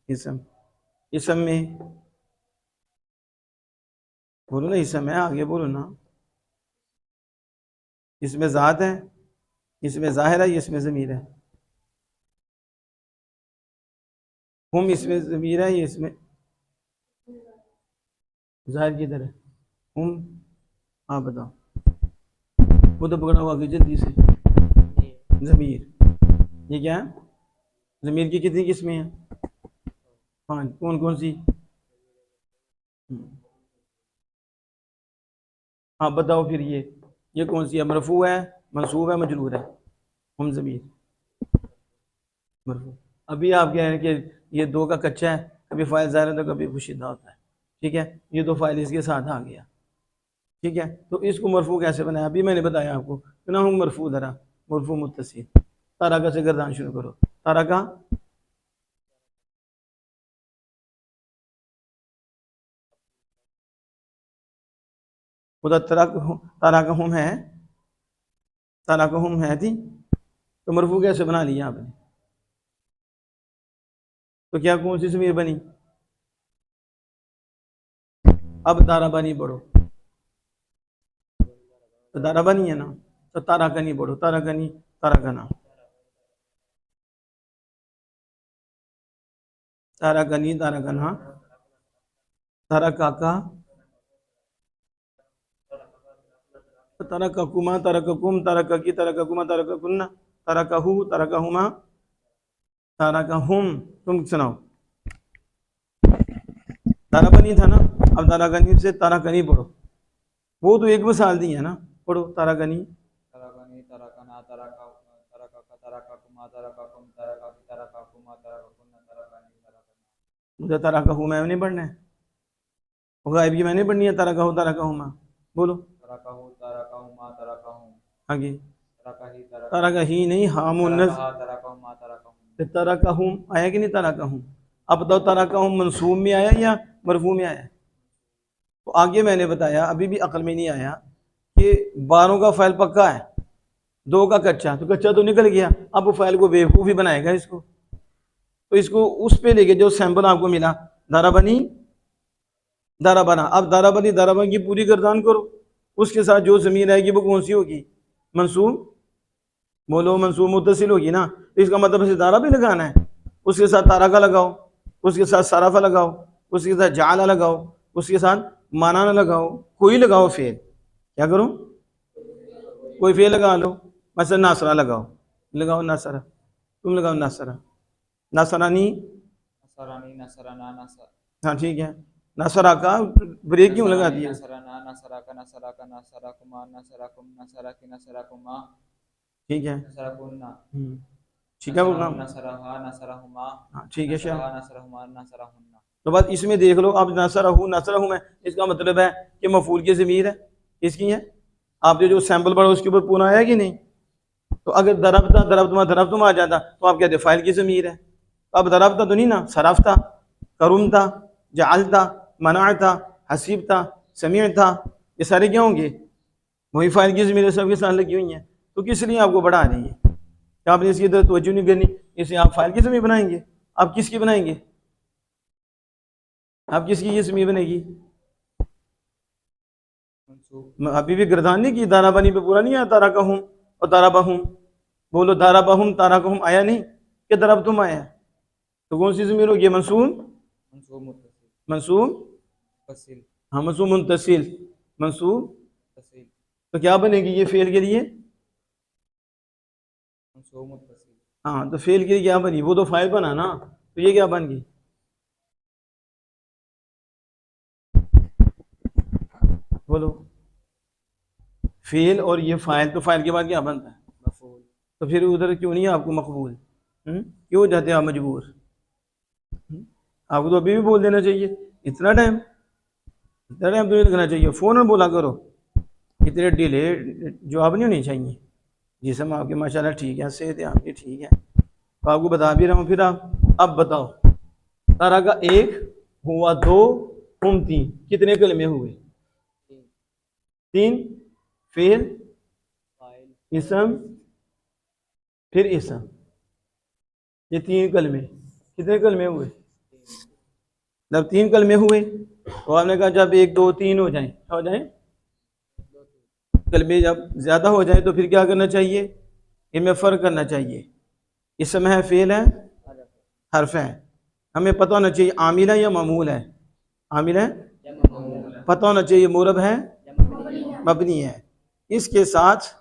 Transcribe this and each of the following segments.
इसम, इसम में बोलो ना, इसम है, आगे बोलो ना। इसमें ज़ात है, इसमें ज़ाहिर है, इसमें ज़मीर है। हम इसमें ज़मीर है, ये इसमें ज़ाहिर किधर है? हम, आप बताओ। वो तो पकड़ा हुआ कि जल्दी से। ज़मीर, ये क्या है? ज़मीर की कितनी किस्में हैं? 5। कौन कौन सी? हाँ बताओ फिर, ये कौन सी है? मरफू है, मंसूब है, मजरूर है? हम ज़मीर मरफू। अभी आप कह रहे हैं कि ये दो का कच्चा है, कभी फ़ाइल ज़ाहिर होता है, कभी पोशीदा होता है। ठीक है, ये दो फाइल इसके साथ आ गया। ठीक है, तो इसको मरफू कैसे बनाया? अभी मैंने बताया आपको ना, हूँ मरफू धरा, मरफू मुत्तसिल। तारका से गर्दान शुरू करो। तारका, उधर तारका हम है, तारका हम है थी, तो मरफू कैसे बना लिया आपने? तो क्या कौन सी ज़मीर बनी? अब तारा बनी पढ़ो, तो तारा बनी है ना, तो तारा कनी पढ़ो, तारा कनी, तारा कना, तारा कनी, तारा कना, तारा काका, तारा ककुमा, तारा ककुम, तारा ककी, तारा ककुमा, तारा ककुन्ना, तारा कहू, तारा कहूमा, तारा कहूम। तुम सुनाओ। तारा बनी था ना, अब तारा गनी से तारा कनी पढ़ो। वो तो एक मिसाल दी है ना, पढ़ो तारा गनी। तारा गनी, तारा कना, तारा का, तारा काका, तारा काकुमा, तारा काकुम, तारा काकी, तारा काकुमा, तारा काकुन्ना, तारा कानी, तारा कना। मुझे तारा कहू मैं नहीं पढ़ना है, वो गायब की मैंने पढ़नी है। तारा कहू, तारा कहूमा, बोलो। तारा कहू, तारा कहूमा, तारा कहूम। आगे तारा कही, तारा तारा का ही नहीं, हाँ तारा मुन्नस। कहा, तारा कहूमा, तारा कहूम। तारा कहूम आया कि नहीं? तारा कहूम। अब बताओ, तारा कहूम मंसूब में आया या मरफू में आया? तो आगे मैंने बताया, अभी भी अकल में नहीं आया कि 12 का फाइल पक्का है, 2 का कच्चा, तो कच्चा तो निकल गया। अब वो फाइल को बेवकूफ़ ही बनाएगा इसको, तो इसको उस पे लेके जो सैंपल आपको मिला, दारा बनी, दारा बना। अब दारा बनी, दारा बन की पूरी गर्दान करो, उसके साथ जो ज़मीन आएगी वो कौन सी होगी? मंसूब। बोलो, मंसूब मुत्तसिल होगी ना, तो इसका मतलब इसे दारा भी लगाना है, उसके साथ तारा का लगाओ, उसके साथ सराफा लगाओ, उसके साथ जाला लगाओ, उसके साथ मानाना लगाओ, कोई लगाओ फेल। क्या करो? कोई फेल लगा लो। मसला नासरा लगाओ, लगाओ नासरा, तुम लगाओ नासरा, नासरानी। नसरानी, नसराना, नसर हाँ ठीक है, नासरा का ब्रेक क्यों लगा नसरानी, दिया? नसराना, नसराका, नसराका, नसराकुमा, नसराकुम, नसराकी, नसराकुमा, ठीक है, नसराकुन्ना। ठीक है वो नसरहुम, काम। नसरहा, नसरहुमा, हाँ ठीक है शाह। नसरहा, नसरहुमा, नसरहुन्ना। तो बात इसमें देख लो, अब नसरा हूँ मैं, इसका मतलब है कि मफूल की ज़मीर है, इसकी है। आपने जो सैंपल पढ़ा उसके ऊपर पूरा आया कि नहीं? तो अगर दरफ्ता, दरफ्तुम आ जाता तो आप कहते फाइल की ज़मीर है। तो अब दरफ्ता तो नहीं ना, सराफ था, करुम था, जाल था, मना था, हसीब था, समीर था, ये सारे क्या होंगे? वही फाइल की ज़मीर सबके साथ लगी हुई हैं। तो किस लिए आपको बढ़ा रही है कि आपने इसकी तरफ तवज्जो नहीं करनी? इसे आप फाइल की ज़मीर बनाएंगे। आप किसकी बनाएंगे? आप किसकी ये ज़मीर बनेगी? मंसूब। अभी भी गर्दान नहीं की, दारा बनी पे पूरा नहीं आया, तारा कहूँ और तारा बहूम। बोलो, दारा बहूम, तारा कहूम आया नहीं कि दरब तुम आया? तो कौन सी ज़मीर होगी? मंसूब, मंसूब मुत्तसिल। मंसूब, मुत्तसिल। हाँ मंसूब मुंतसिल, मंसूब। मुत्तसिल। तो क्या बनेगी ये फेल के लिए? मंसूब मुत्तसिल। हाँ, तो फेल के लिए क्या बनी? वो तो फाइल बना ना, तो ये क्या बन गई? बोलो, फेल और ये फाइल, तो फाइल के बाद क्या बनता है? मफूल। तो फिर उधर क्यों नहीं है आपको मकबूल? क्यों हो जाते हैं आप मजबूर? आपको तो अभी भी बोल देना चाहिए। इतना टाइम, इतना टाइम तो नहीं लगना चाहिए, फ़ौरन बोला करो। इतने डिले जवाब नहीं होनी चाहिए। जिसम आपके माशाल्लाह ठीक है, सेहत आपकी ठीक है, तो आपको बता भी रहा हूँ। फिर आप अब बताओ, तारा का 1 हुआ, 2 हम 3, कितने कलमे हुए? 3। Fail, file. इसम, फिर इसम, ये 3 कलमे, कितने कलमे हुए? जब 3 कलमे हुए तो आपने कहा जब 1 2 3 हो जाए, हो जाए कलमे जब ज़्यादा हो जाए तो फिर क्या करना चाहिए, इनमें फ़र्क करना चाहिए। इस समय है, फेल है, हर्फ है। हमें पता होना चाहिए आमिल है या मामूल है, आमिल है, पता होना चाहिए मुरब है, मबनी है। इसके साथ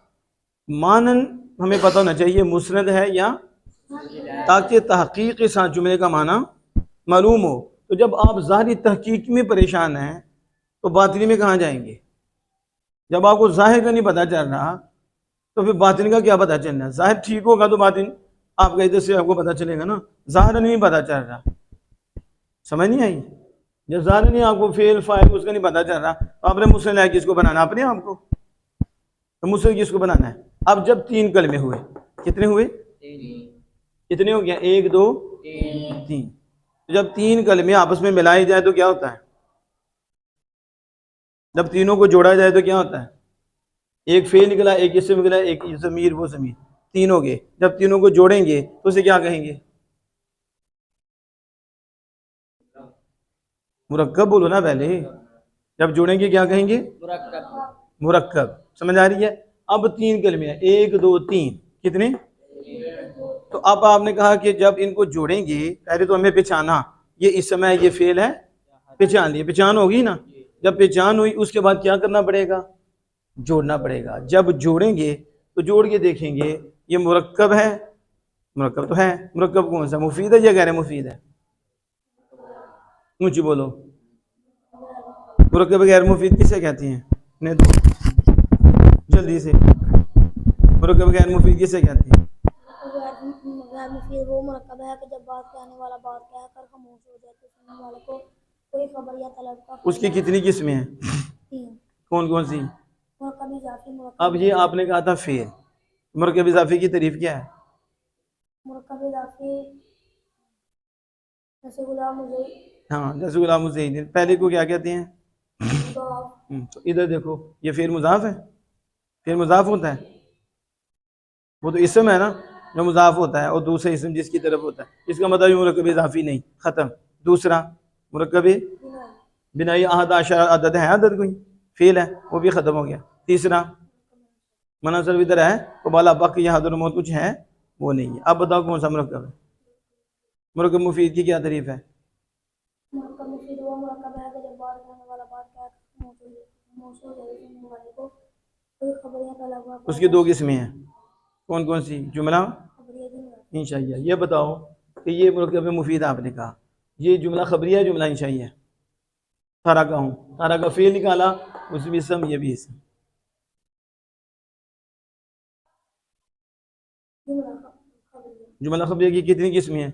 मानन हमें पता होना चाहिए मुस्नद है या, ताकि तहकीक के साथ जुमले का माना मालूम हो। तो जब आप ज़ाहिरी तहकीक में परेशान हैं तो बातिनी में कहाँ जाएंगे? जब आपको ज़ाहिर का नहीं पता चल रहा तो फिर बातिन का क्या पता चलना है? ज़ाहिर ठीक होगा तो बातिन आपका इधर से आपको पता चलेगा ना, ज़ाहिर नहीं पता चल रहा, समझ नहीं आई? जब ज़ाहिर नहीं आपको फेल फाइल उसका नहीं पता चल रहा तो आपने मुस्लिम है किसको बनाना, अपने आपको, तो मुस्लिम किसको बनाना है? अब जब 3 कलमे हुए, कितने हुए, कितने हो गया, 1 2 3। तो जब 3 कलमे आपस में मिलाए जाए तो क्या होता है? जब तीनों को जोड़ा जाए तो क्या होता है? एक फेल निकला, एक इससे निकला, एक ज़मीर वो ज़मीर, 3 हो गए। जब तीनों को जोड़ेंगे तो उसे क्या कहेंगे? मुरक्कब बोलो ना पहले। जब जोड़ेंगे क्या कहेंगे? मुरक्कब। समझ आ रही है? अब 3 कलमे हैं, 1 2 3, कितने? तो अब आपने कहा कि जब इनको जोड़ेंगे पहले तो हमें पहचाना, ये इस समय ये फेल है, पहचान लिए, पहचान होगी ना। जब पहचान हुई उसके बाद क्या करना पड़ेगा? जोड़ना पड़ेगा। जब जोड़ेंगे तो जोड़ के देखेंगे ये मुरक्कब है, मुरक्कब तो है, मुरक्कब कौन सा, मुफीद है या गैर मुफीद है? ऊंची बोलो। मुरक्कब गैर मुफीद किसे कहती हैं? नहीं तो जल्दी से, मुरक्कब गैर मुफीद किसे कहती हैं? गैर मुफीद वो मुरक्कब है कि जब बात कहने वाला बात कहकर खामोश हो जाए तो सुनने वाले को कोई खबर या तलब का उसकी कितनी किस्में हैं? 3 कौन कौन सी? मुरक्कब इजाफी, अब ये आपने कहा था फेल, मुरक्कब इजाफी की तारीफ क्या है? मुरक्कब इजाफी जैसे गुलाम मुझे हाँ, जैसे गुलाम हुसैन, पहले को क्या कहते हैं? तो इधर देखो, ये फिर मुजाफ है, फिर मुजाफ होता है, वो तो इसम है ना जो मुजाफ होता है, और दूसरा इसम जिसकी तरफ होता है, इसका मतलब मुरक्कब इजाफी नहीं, खत्म। दूसरा मुरक्कब बिनाई अहद आशर अदद है, अदद कोई फेल है, वो भी खत्म हो गया। तीसरा मनासर इधर है तो बाला बक या हदर मौत कुछ है, वो नहीं है। अब बताओ कौन सा मुरक्कब है? मुरक्कब मुफीद की क्या तारीफ है? मुरक्कब मुफीद वो मुरक्कब है कि जब बात कहने वाला बात कहकर खामोश हो जाए तो सुनने वाले को कोई खबर या तलब का उसकी 2 किस्में हैं, कौन कौन सी? जुमला खबरिया जुमला। इंशाइया। ये बताओ कि ये मुरक्कब मुफीद आपने कहा, ये जुमला खबरिया है, जुमला इंशाइया? सारा का हूँ, सारा का फेल निकाला, उसमें इसम, ये भी इसम। जुमला खबरिया जुमला खबरिया की कितनी किस्में हैं?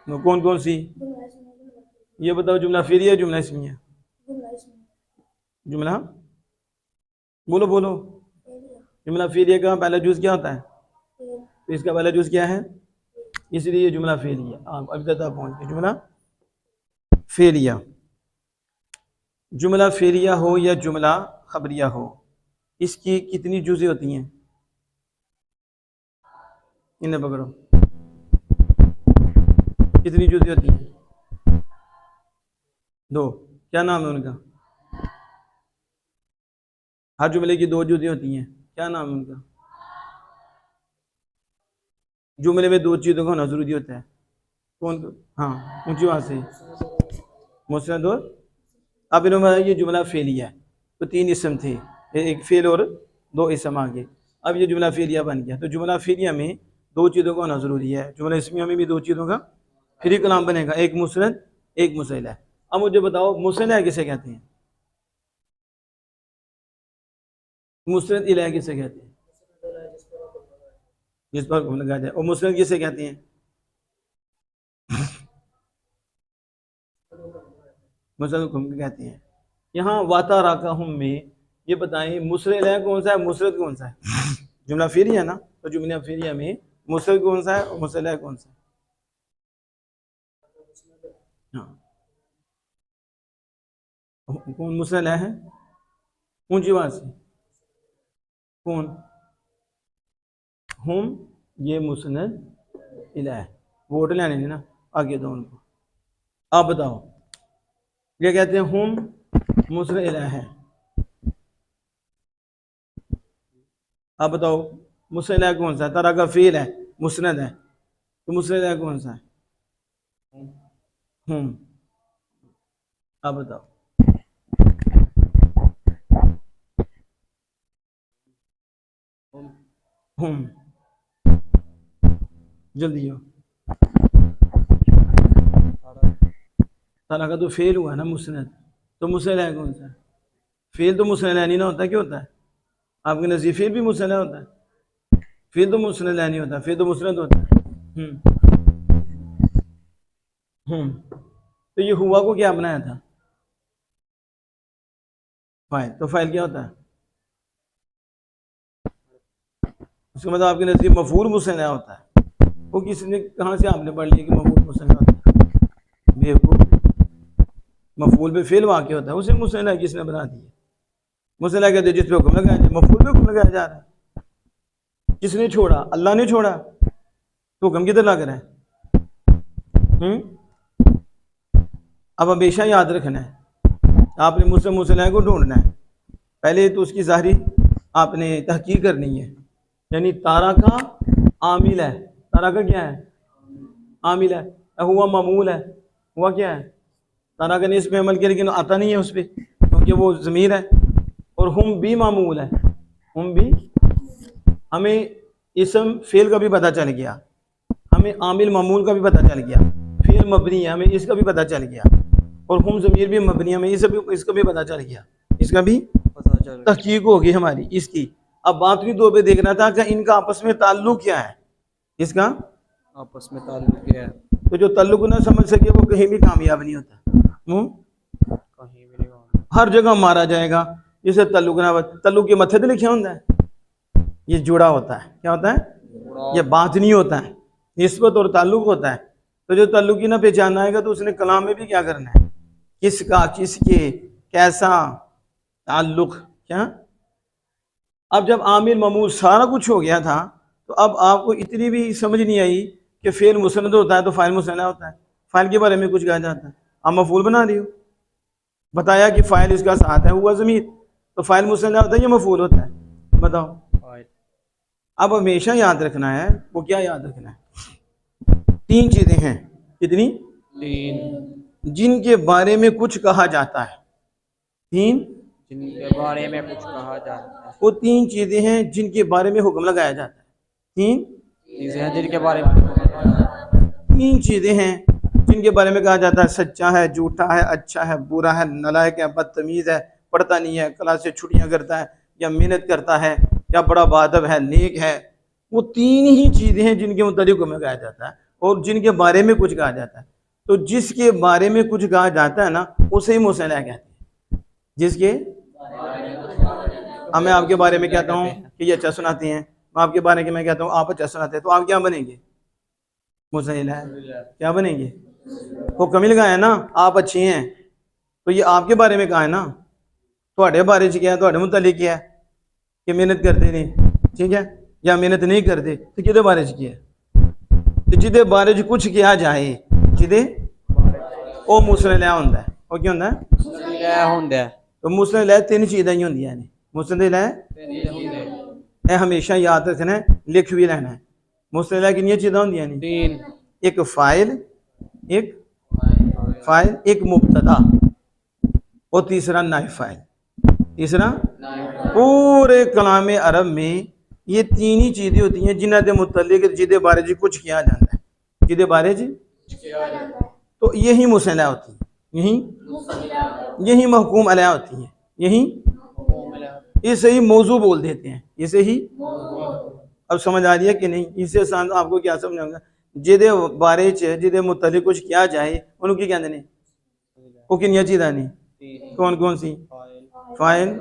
2 कौन कौन सी? जुमला इसमें जुमला ये बताओ, जुमला फेलिया, जुमला इसमिया? जुमला इसमें जुमला बोलो बोलो। फेलिया जुमला फेलिया का पहला जुज क्या होता है? फेल तो इसका पहला जुज क्या है? इसलिए ये जुमला फेलिया। आप अभी तक पहुंच गए, जुमला फेलिया। जुमला फेलिया हो या जुमला खबरिया हो, इसकी कितनी जुज़े होती हैं? इन्हें पकड़ो, कितनी जुज़े होती हैं? 2। क्या नाम है उनका? हर जुमले की 2 जुज़े होती हैं, क्या नाम है उनका? जुमले में 2 चीज़ों का होना जरूरी होता है, कौन? हाँ, ऊंची आवाज़ से। मुस्नद और, अब इन्होंने ये जुमला फेलिया है तो 3 इसम थे, एक फेल और 2 इसम आ गए। अब ये जुमला फेलिया बन गया। तो जुमला फेलिया में 2 चीज़ों का होना ज़रूरी है, जुमला इसमिया में भी 2 चीज़ों का फिर ही कलाम बनेगा, एक मुस्नद एक मुसैला। अब मुझे बताओ मुसैला किसे कहते हैं? मुस्नद इलाह किसे कहते हैं? जिस पर हुक्म लगाया जाए। और मुस्नद किसे कहते हैं? मुस्नद हुक्म कहते हैं। यहाँ वाता राका हम में ये बताएं मुस्नद इलाह कौन सा है, मुस्नद कौन सा है? जुमला फेरिया ना, तो जुमला फेरिया में मुस्नद कौन सा है और मुस्नद इलाह कौन सा है? हाँ, कौन मुस्नद इलाह है? ऊंची आवाज से, कौन? हम, ये मुस्नद इलाह। वोट लेने ना, आगे दो उनको। आप बताओ, ये कहते हैं हम मुस्लिम इला है। आप बताओ मुस्लिम इला कौन सा है? तारा का फेल है, मुस्नद है, तो मुस्लिम इला कौन सा है? हम। आप बताओ। हम, जल्दी हो। तारा का तो फेल हुआ ना मुस्नद, तो मुस्लिम इला कौन सा है? फेल तो मुस्लिम इला नहीं ना होता, क्यों होता है आपके नज़दीक? फेल भी मुस्लिम इला होता है? फेल तो मुस्लिम इला नहीं होता, फेल तो मुस्नद होता है। तो ये हुआ को क्या बनाया था? फाइल। तो फाइल क्या होता है? उसका मतलब आपके नज़दीक मफूल मुस्लिम होता है। वो किसने, कहाँ से आपने पढ़ लिया कि मफूल मुस्लिम होता है? बेवकूफ, मफूल पे फेल वाक़ होता है, उसे मुस्लिम किसने बना दिया? मुस्लिम कहते जिस पे हुक्म लगाया जाए, मफूल पे हुक्म लगाया जा रहा है। किसने छोड़ा? अल्लाह ने छोड़ा, तो हुक्म किधर लग रहा है? अब हमेशा याद रखना है, आपने मुस्लिम को ढूंढना है। पहले तो उसकी ज़ाहिरी आपने तहकीक करनी है, यानी तारा का आमिल है। तारा का क्या है? आमिल है। हुआ मामूल है। हुआ क्या है? तारा का इस पे अमल किया, लेकिन आता नहीं है उस पर, क्योंकि वो ज़मीर है। और हम भी मामूल है। हम भी, हमें इसम फेल का भी पता चल गया, हमें आमिल मामूल का भी पता चल गया, फेल मबनी है हमें इसका भी पता चल गया, और हम ज़मीर भी मबनी है हमें इसका भी पता चल गया, इसका भी पता चल तहकीक होगी हमारी इसकी। अब बातरी दो पे देखना था कि इनका आपस में ताल्लुक क्या है, इसका आपस में ताल्लुक क्या है। तो जो ताल्लुक ना समझ सके वो कहीं भी कामयाब नहीं होता। कहीं भी नहीं होगा। हर जगह मारा जाएगा। जैसे ताल्लुक ना, ताल्लुक के मथे तो लिखा होता है, ये जुड़ा होता है। क्या होता है? ये बात नहीं होता है, निस्बत और ताल्लुक होता है। तो जो ताल्लुक की ना पहचान आएगा तो उसने कलाम में भी क्या करना है, किसका, किसके, कैसा ताल्लुक। क्या? अब जब आमिल ममूल सारा कुछ हो गया था, तो अब आपको इतनी भी समझ नहीं आई कि फेल मुसनद होता है तो फाइल मुसन्ना होता है। फाइल के बारे में कुछ कहा जाता है, आप मफूल बना रही हो, बताया कि फाइल इसका साथ है, हुआ ज़मीर, तो फाइल मुसन्ना होता है या मफूल होता है? बताओ। अब हमेशा याद रखना है, वो क्या याद रखना है? 3 चीज़ें हैं। कितनी? 3, जिनके बारे में कुछ कहा जाता है। 3 जिनके बारे में कुछ कहा जाता है। वो 3 चीज़ें हैं जिनके बारे में हुक्म लगाया जाता है। 3 चीज़ें हैं जिनके बारे में 3 चीज़ें हैं जिनके बारे में कहा जाता है, सच्चा है, झूठा है, अच्छा है, बुरा है, नालायक है, बदतमीज़ है, पढ़ता नहीं है, क्लास से छुट्टियाँ करता है, या मेहनत करता है, या बड़ा बादब है, नेक है। वो 3 ही चीज़ें हैं जिनके मुताबिक हुक्म लगाया जाता है और जिनके बारे में कुछ कहा जाता है। तो जिसके बारे में कुछ कहा जाता है ना, उसे ही मुसन्ना कहते हैं। जिसके, अब मैं आपके बारे में कहता हूँ कि ये अच्छा सुनाते हैं, मैं आपके बारे में कहता हूँ आप अच्छा सुनाते हैं, तो आप क्या बनेंगे? मुसन्ना है। क्या बनेंगे? हुक्म ही लगाया ना, आप अच्छे हैं, तो ये आपके बारे में कहा है ना। थोड़े बारे च क्या है, थोड़े मुतालिक क्या है कि मेहनत करते नहीं, ठीक है, या मेहनत नहीं करते, तो किधे बारे च किया है? तो जिदे बारे च कुछ किया जाए, जिदे वो मुसन्ना होंदा है। वो क्या होंदा है? होंदा है। तो मुसन्ना 3 चीज़ां ही होंदियां ने। मुसन्ना है हमेशा याद रखना है, लिख भी लेना है। मुसन्ना कितनी चीज़ां होंदियां ने? 3, एक फाइल, एक मुब्तदा, और तीसरा नाइब फाइल। तीसरा, पूरे कलाम अरब में ये 3 ही चीज़ें होती हैं जिन्हां दे मुतल्लिक जिदे बारे च कुछ किया जाता है, जिदे बारे च, तो यही मुसन्ना होती है, यही महकूम अलैहा होती है, यही इसे ही मौजू बोल देते हैं, इसे ही। अब समझ आ रही है कि नहीं? इससे आसान आपको क्या समझाऊंगा, जिदे बारे च जिदे मुतल्लिक कुछ किया जाए उनकी कहते ने, वो कितनी चीज़ां ने? कौन कौन सी? फाइल,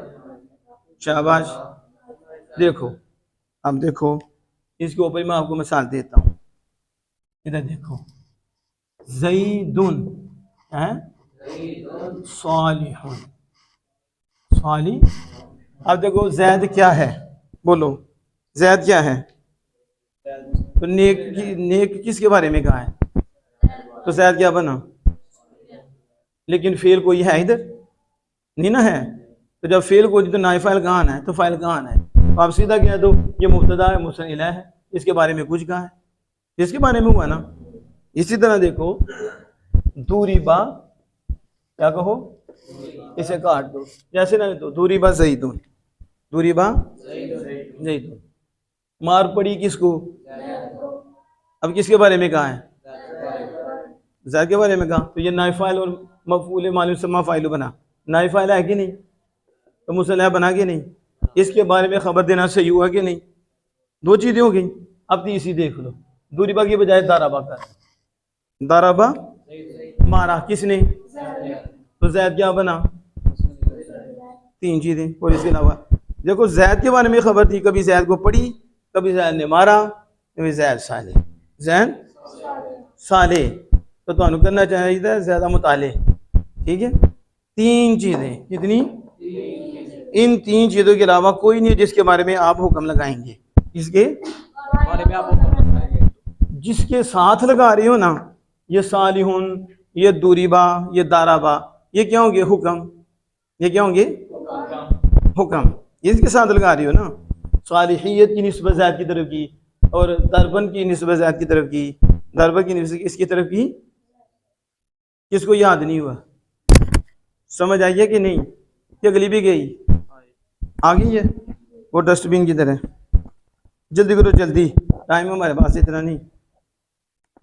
शाबाश। देखो, अब देखो इसके ऊपर मैं आपको मिसाल देता हूँ। इधर देखो, ज़ैदुन है सालिहुन, साली। अब देखो जैद क्या है, बोलो जैद क्या है? तो नेक किसके बारे में कहा है? तो जैद क्या बना? लेकिन फेल कोई है इधर नहीं ना है। तो जब फेल कोई तो नाई फाइल कहाँ आना है, तो फाइल कहाँ आना है। तो आप सीधा कह दो ये मुब्तदा है, मुस्नद इलैह है, इसके बारे में कुछ कहा है, इसके बारे में हुआ ना। इसी तरह देखो दूरीबा, क्या कहो, इसे काट दो, जैसे ना तो दूरीबा ज़ैदुन, दूरीबा ज़ैदुन। मार पड़ी किसको, अब किसके बारे में कहा है, ज़ैद के बारे में कहा। तो ये नाइफाइल और मफूल मालूम से माफाइल बना, नाइफाइल है कि नहीं, तो मुसल्लह बना के नहीं, इसके बारे में खबर देना सही हुआ कि नहीं। दो चीज़ें हो गई। अब तीसरी देख लो, दूरीबा की बजाय दाराबा कर, दाराबा मारा किसने, तो ज़ैद क्या बना, तीन चीज़ें। और इसके अलावा देखो ज़ैद के बारे में खबर थी, कभी ज़ैद को पढ़ी, कभी ज़ैद ने मारा, कभी ज़ैद साले, ज़ैद साले। तो तुम्हें करना चाहिए था ज़्यादा मुताले, ठीक है। तीन चीज़ें, कितनी, इन तीन चीज़ों के अलावा कोई नहीं जिसके बारे में आप हुक्म लगाएंगे, इसके बारे में आप हुक्म लगाएंगे। जिसके साथ लगा रही हो ना, ये सालिहुन, ये दूरीबा, ये दाराबा, ये क्या होंगे, हुक्म, ये क्या होंगे, हुक्म। इसके साथ लगा रही हो ना, सालिहियत की निस्बत ज़ैद की तरफ की, और दरबन की निस्बत ज़ैद की तरफ की, दरबन की निस्बत इसकी तरफ की। किसको याद नहीं हुआ, समझ आई है कि नहीं, कि अगली भी गई, आ गई है वो डस्टबिन की तरह। जल्दी करो जल्दी, टाइम हमारे पास इतना नहीं।